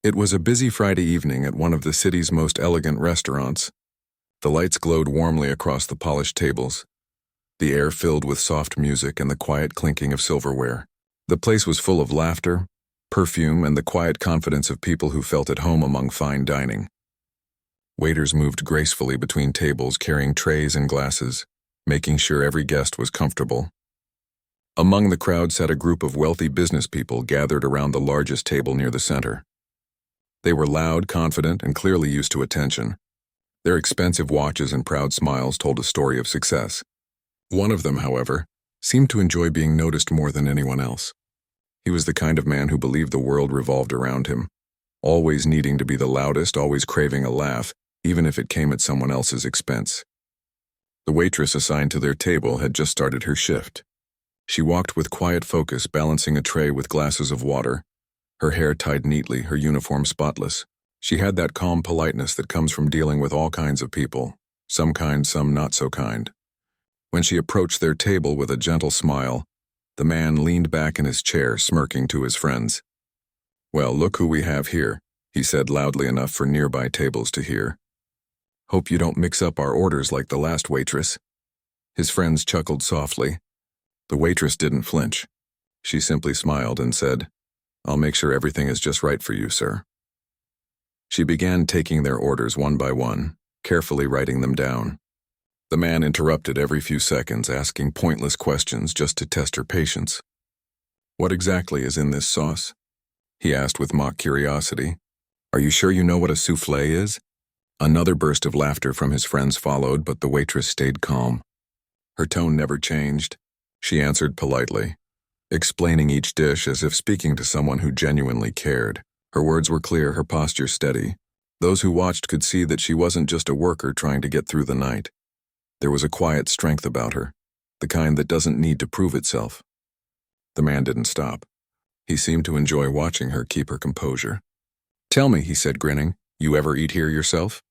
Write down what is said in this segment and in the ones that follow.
It was a busy Friday evening at one of the city's most elegant restaurants. The lights glowed warmly across the polished tables, the air filled with soft music and the quiet clinking of silverware. The place was full of laughter, perfume, and the quiet confidence of people who felt at home among fine dining. Waiters moved gracefully between tables carrying trays and glasses, making sure every guest was comfortable. Among the crowd sat a group of wealthy business people gathered around the largest table near the center. They were loud, confident, and clearly used to attention. Their expensive watches and proud smiles told a story of success. One of them, however, seemed to enjoy being noticed more than anyone else. He was the kind of man who believed the world revolved around him, always needing to be the loudest, always craving a laugh, even if it came at someone else's expense. The waitress assigned to their table had just started her shift. She walked with quiet focus, balancing a tray with glasses of water, her hair tied neatly, her uniform spotless. She had that calm politeness that comes from dealing with all kinds of people, some kind, some not so kind. When she approached their table with a gentle smile, the man leaned back in his chair, smirking to his friends. "Well, look who we have here," he said loudly enough for nearby tables to hear. "Hope you don't mix up our orders like the last waitress." His friends chuckled softly. The waitress didn't flinch. She simply smiled and said, "I'll make sure everything is just right for you, sir." She began taking their orders one by one, carefully writing them down. The man interrupted every few seconds, asking pointless questions just to test her patience. "What exactly is in this sauce?" he asked with mock curiosity. "Are you sure you know what a soufflé is?" Another burst of laughter from his friends followed, but the waitress stayed calm. Her tone never changed. She answered politely, explaining each dish as if speaking to someone who genuinely cared. Her words were clear, her posture steady. Those who watched could see that she wasn't just a worker trying to get through the night. There was a quiet strength about her, the kind that doesn't need to prove itself. The man didn't stop. He seemed to enjoy watching her keep her composure. "Tell me," he said, grinning, "you ever eat here yourself?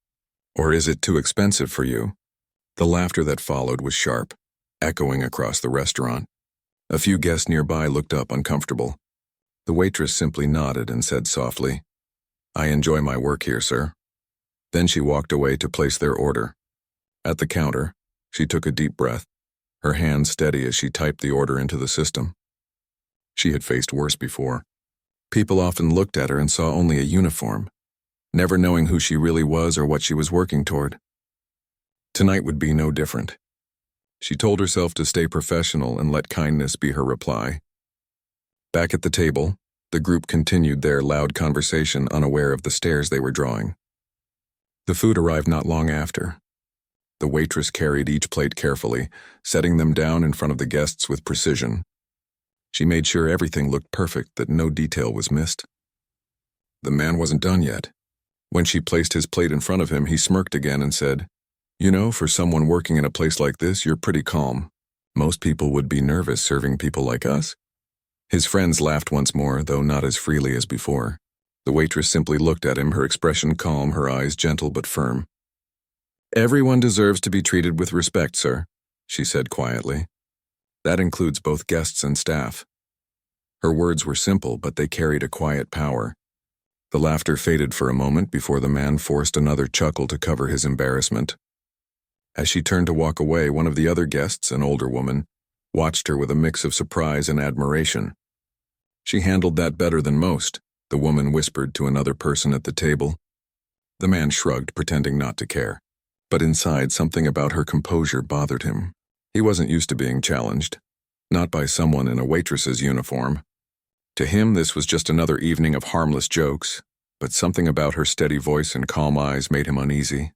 Or is it too expensive for you?" The laughter that followed was sharp, echoing across the restaurant. A few guests nearby looked up uncomfortable. The waitress simply nodded and said softly, "I enjoy my work here, sir." Then she walked away to place their order. At the counter, she took a deep breath, her hands steady as she typed the order into the system. She had faced worse before. People often looked at her and saw only a uniform, never knowing who she really was or what she was working toward. Tonight would be no different. She told herself to stay professional and let kindness be her reply. Back at the table, the group continued their loud conversation, unaware of the stares they were drawing. The food arrived not long after. The waitress carried each plate carefully, setting them down in front of the guests with precision. She made sure everything looked perfect, that no detail was missed. The man wasn't done yet. When she placed his plate in front of him, he smirked again and said, "You know, for someone working in a place like this, you're pretty calm. Most people would be nervous serving people like us." His friends laughed once more, though not as freely as before. The waitress simply looked at him, her expression calm, her eyes gentle but firm. "Everyone deserves to be treated with respect, sir," she said quietly. "That includes both guests and staff." Her words were simple, but they carried a quiet power. The laughter faded for a moment before the man forced another chuckle to cover his embarrassment. As she turned to walk away, one of the other guests, an older woman, watched her with a mix of surprise and admiration. "She handled that better than most," the woman whispered to another person at the table. The man shrugged, pretending not to care. But inside, something about her composure bothered him. He wasn't used to being challenged, not by someone in a waitress's uniform. To him, this was just another evening of harmless jokes, but something about her steady voice and calm eyes made him uneasy.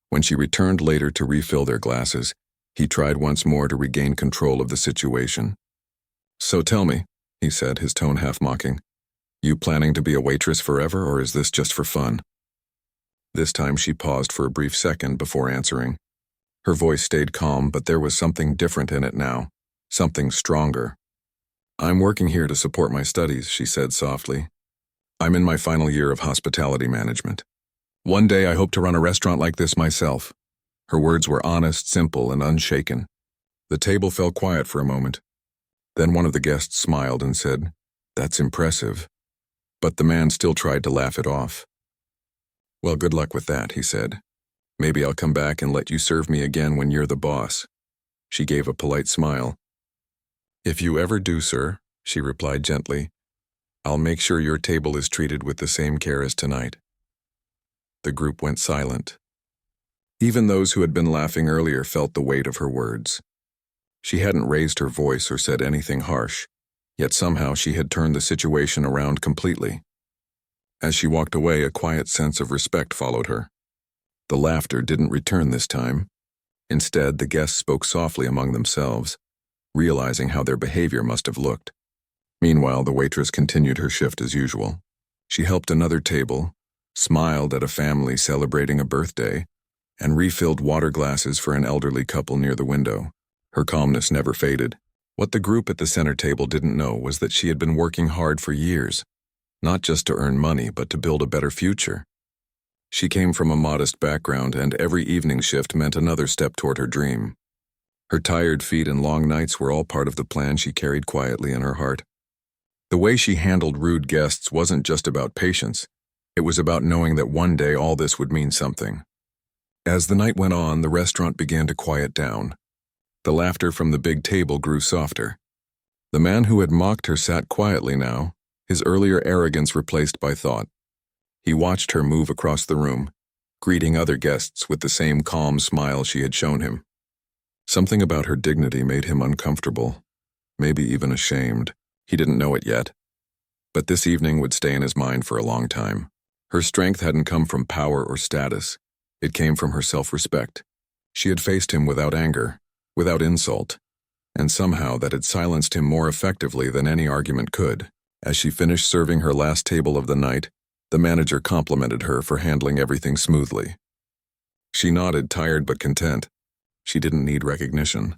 When she returned later to refill their glasses, he tried once more to regain control of the situation. "So tell me," he said, his tone half mocking, "you planning to be a waitress forever, or is this just for fun?" This time she paused for a brief second before answering. Her voice stayed calm, but there was something different in it now, something stronger. "I'm working here to support my studies," she said softly. "I'm in my final year of hospitality management. One day I hope to run a restaurant like this myself." Her words were honest, simple, and unshaken. The table fell quiet for a moment. Then one of the guests smiled and said, "That's impressive." But the man still tried to laugh it off. "Well, good luck with that," he said. "Maybe I'll come back and let you serve me again when you're the boss." She gave a polite smile. "If you ever do, sir," she replied gently, "I'll make sure your table is treated with the same care as tonight." The group went silent. Even those who had been laughing earlier felt the weight of her words. She hadn't raised her voice or said anything harsh, yet somehow she had turned the situation around completely. As she walked away, a quiet sense of respect followed her. The laughter didn't return this time. Instead, the guests spoke softly among themselves, realizing how their behavior must have looked. Meanwhile, the waitress continued her shift as usual. She helped another table, smiled at a family celebrating a birthday, and refilled water glasses for an elderly couple near the window. Her calmness never faded. What the group at the center table didn't know was that she had been working hard for years, not just to earn money, but to build a better future. She came from a modest background, and every evening shift meant another step toward her dream. Her tired feet and long nights were all part of the plan she carried quietly in her heart. The way she handled rude guests wasn't just about patience. It was about knowing that one day all this would mean something. As the night went on, the restaurant began to quiet down. The laughter from the big table grew softer. The man who had mocked her sat quietly now, his earlier arrogance replaced by thought. He watched her move across the room, greeting other guests with the same calm smile she had shown him. Something about her dignity made him uncomfortable, maybe even ashamed. He didn't know it yet. But this evening would stay in his mind for a long time. Her strength hadn't come from power or status. It came from her self-respect. She had faced him without anger, without insult, and somehow that had silenced him more effectively than any argument could. As she finished serving her last table of the night, the manager complimented her for handling everything smoothly. She nodded, tired but content. She didn't need recognition.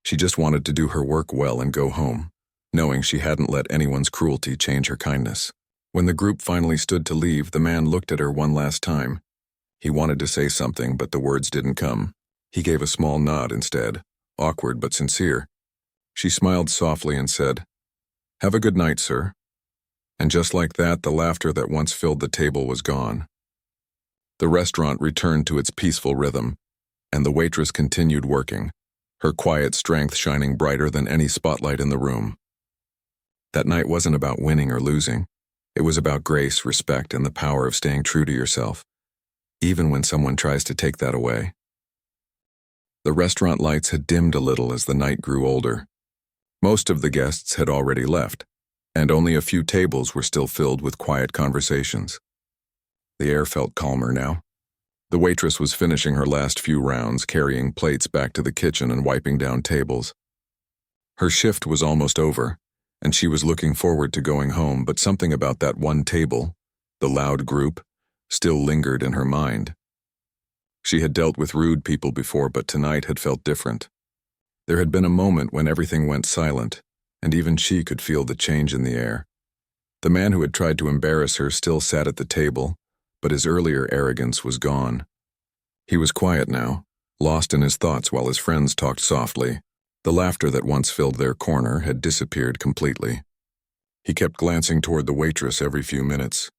She just wanted to do her work well and go home, knowing she hadn't let anyone's cruelty change her kindness. When the group finally stood to leave, the man looked at her one last time. He wanted to say something, but the words didn't come. He gave a small nod instead, awkward but sincere. She smiled softly and said, "Have a good night, sir." And just like that, the laughter that once filled the table was gone. The restaurant returned to its peaceful rhythm, and the waitress continued working, her quiet strength shining brighter than any spotlight in the room. That night wasn't about winning or losing. It was about grace, respect, and the power of staying true to yourself, even when someone tries to take that away. The restaurant lights had dimmed a little as the night grew older. Most of the guests had already left, and only a few tables were still filled with quiet conversations. The air felt calmer now. The waitress was finishing her last few rounds, carrying plates back to the kitchen and wiping down tables. Her shift was almost over, and she was looking forward to going home, but something about that one table, the loud group, still lingered in her mind. She had dealt with rude people before, but tonight had felt different. There had been a moment when everything went silent, and even she could feel the change in the air. The man who had tried to embarrass her still sat at the table, but his earlier arrogance was gone. He was quiet now, lost in his thoughts while his friends talked softly. The laughter that once filled their corner had disappeared completely. He kept glancing toward the waitress every few minutes,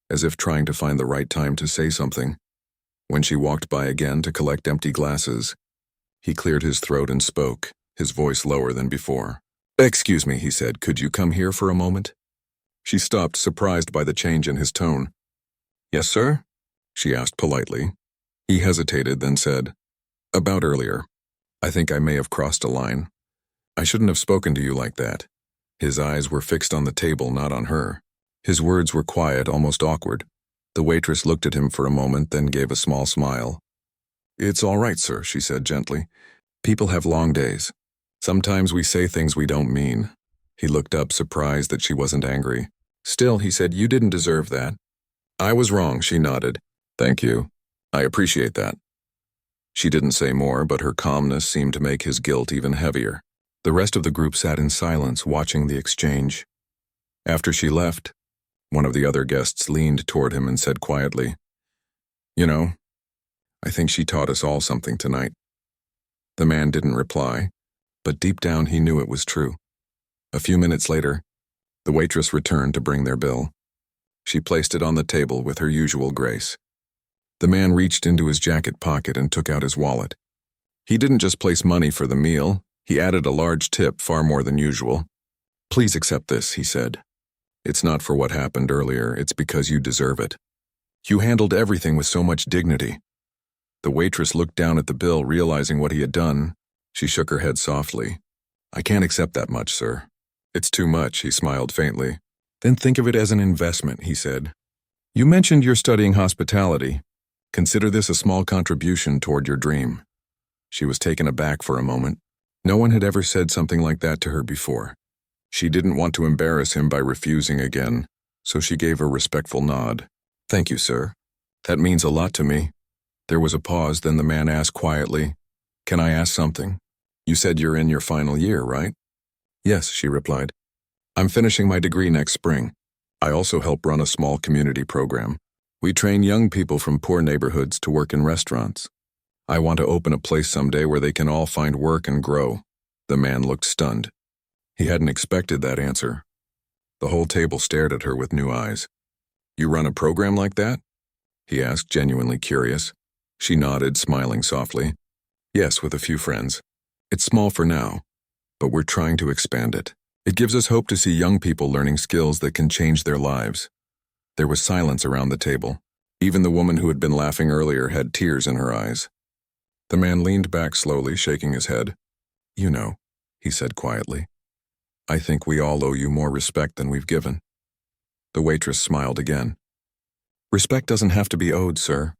as if trying to find the right time to say something. When she walked by again to collect empty glasses, he cleared his throat and spoke, his voice lower than before. "Excuse me," he said, "could you come here for a moment?" She stopped, surprised by the change in his tone. "Yes, sir?" she asked politely. He hesitated, then said, "About earlier. I think I may have crossed a line. I shouldn't have spoken to you like that." His eyes were fixed on the table, not on her. His words were quiet, almost awkward. The waitress looked at him for a moment, then gave a small smile. "It's all right, sir," she said gently. "People have long days. Sometimes we say things we don't mean." He looked up, surprised that she wasn't angry. "Still," he said, "you didn't deserve that." "I was wrong," she nodded. "Thank you. I appreciate that." She didn't say more, but her calmness seemed to make his guilt even heavier. The rest of the group sat in silence, watching the exchange. After she left, one of the other guests leaned toward him and said quietly, "You know, I think she taught us all something tonight." The man didn't reply, but deep down he knew it was true. A few minutes later, the waitress returned to bring their bill. She placed it on the table with her usual grace. The man reached into his jacket pocket and took out his wallet. He didn't just place money for the meal, he added a large tip, far more than usual. "Please accept this," he said. "It's not for what happened earlier, it's because you deserve it. You handled everything with so much dignity." The waitress looked down at the bill, realizing what he had done. She shook her head softly. "I can't accept that much, sir." "It's too much," he smiled faintly. "Then think of it as an investment," he said. "You mentioned you're studying hospitality. Consider this a small contribution toward your dream." She was taken aback for a moment. No one had ever said something like that to her before. She didn't want to embarrass him by refusing again, so she gave a respectful nod. "Thank you, sir. That means a lot to me." There was a pause, then the man asked quietly, "Can I ask something? You said you're in your final year, right?" "Yes," she replied. "I'm finishing my degree next spring. I also help run a small community program. We train young people from poor neighborhoods to work in restaurants. I want to open a place someday where they can all find work and grow." The man looked stunned. He hadn't expected that answer. The whole table stared at her with new eyes. "You run a program like that?" he asked, genuinely curious. She nodded, smiling softly. "Yes, with a few friends. It's small for now, but we're trying to expand it. It gives us hope to see young people learning skills that can change their lives." There was silence around the table. Even the woman who had been laughing earlier had tears in her eyes. The man leaned back slowly, shaking his head. "You know," he said quietly, "I think we all owe you more respect than we've given." The waitress smiled again. "Respect doesn't have to be owed, sir.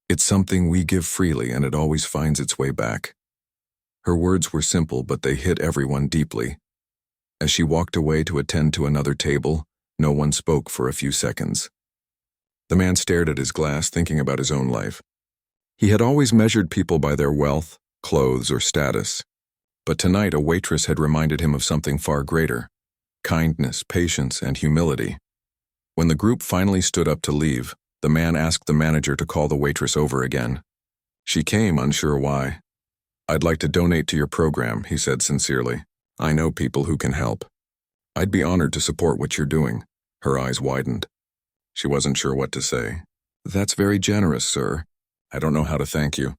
It's something we give freely, and it always finds its way back." Her words were simple, but they hit everyone deeply. As she walked away to attend to another table, no one spoke for a few seconds. The man stared at his glass, thinking about his own life. He had always measured people by their wealth, clothes, or status. But tonight a waitress had reminded him of something far greater: kindness, patience, and humility. When the group finally stood up to leave, the man asked the manager to call the waitress over again. She came, unsure why. "I'd like to donate to your program," he said sincerely. "I know people who can help. I'd be honored to support what you're doing." Her eyes widened. She wasn't sure what to say. "That's very generous, sir. I don't know how to thank you."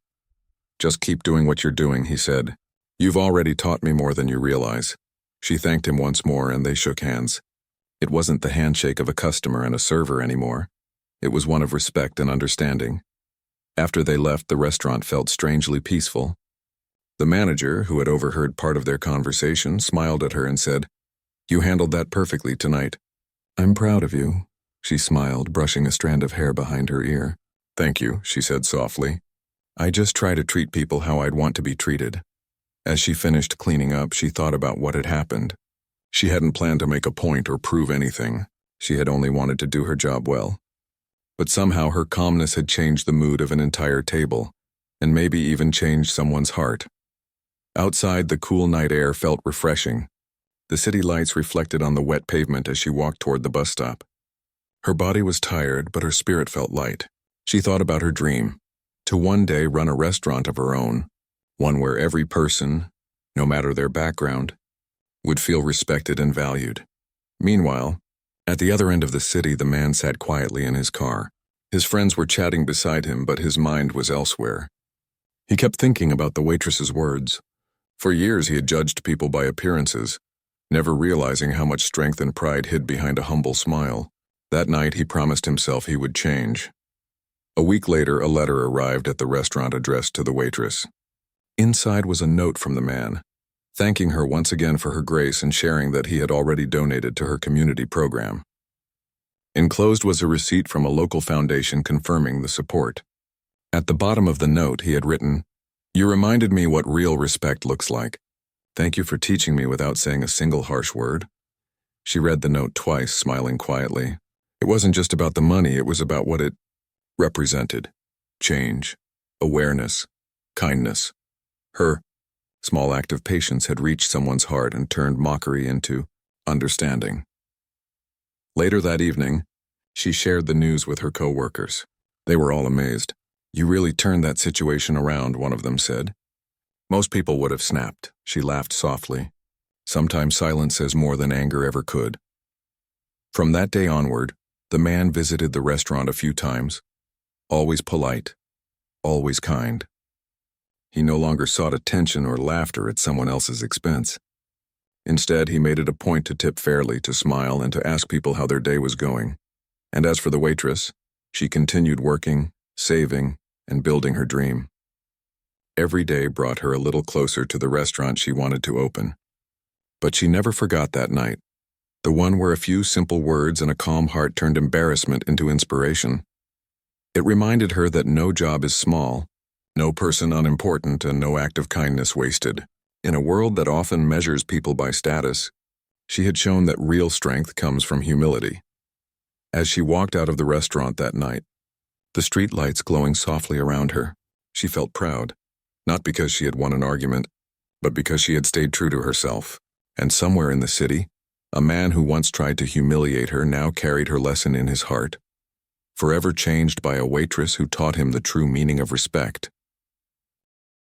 "Just keep doing what you're doing," he said. "You've already taught me more than you realize." She thanked him once more, and they shook hands. It wasn't the handshake of a customer and a server anymore. It was one of respect and understanding. After they left, the restaurant felt strangely peaceful. The manager, who had overheard part of their conversation, smiled at her and said, "You handled that perfectly tonight." "I'm proud of you," she smiled, brushing a strand of hair behind her ear. "Thank you," she said softly. "I just try to treat people how I'd want to be treated." As she finished cleaning up, she thought about what had happened. She hadn't planned to make a point or prove anything. She had only wanted to do her job well. But somehow her calmness had changed the mood of an entire table, and maybe even changed someone's heart. Outside, the cool night air felt refreshing. The city lights reflected on the wet pavement as she walked toward the bus stop. Her body was tired, but her spirit felt light. She thought about her dream: to one day run a restaurant of her own, one where every person, no matter their background, would feel respected and valued. Meanwhile, at the other end of the city, the man sat quietly in his car. His friends were chatting beside him, but his mind was elsewhere. He kept thinking about the waitress's words. For years he had judged people by appearances, never realizing how much strength and pride hid behind a humble smile. That night he promised himself he would change. A week later, a letter arrived at the restaurant addressed to the waitress. Inside was a note from the man, thanking her once again for her grace and sharing that he had already donated to her community program. Enclosed was a receipt from a local foundation confirming the support. At the bottom of the note, he had written, "You reminded me what real respect looks like. Thank you for teaching me without saying a single harsh word." She read the note twice, smiling quietly. It wasn't just about the money, it was about what it represented: change, awareness, kindness. Her small act of patience had reached someone's heart and turned mockery into understanding. Later that evening, she shared the news with her co-workers. They were all amazed. "You really turned that situation around," one of them said. "Most people would have snapped," she laughed softly. "Sometimes silence says more than anger ever could." From that day onward, The man visited the restaurant a few times, always polite, always kind. He no longer sought attention or laughter at someone else's expense. Instead, he made it a point to tip fairly, to smile, and to ask people how their day was going. And as for the waitress, she continued working, saving, and building her dream. Every day brought her a little closer to the restaurant she wanted to open. But she never forgot that night, the one where a few simple words and a calm heart turned embarrassment into inspiration. It reminded her that no job is small, no person unimportant, and no act of kindness wasted. In a world that often measures people by status, she had shown that real strength comes from humility. As she walked out of the restaurant that night, the street lights glowing softly around her, she felt proud, not because she had won an argument, but because she had stayed true to herself. And somewhere in the city, a man who once tried to humiliate her now carried her lesson in his heart, forever changed by a waitress who taught him the true meaning of respect.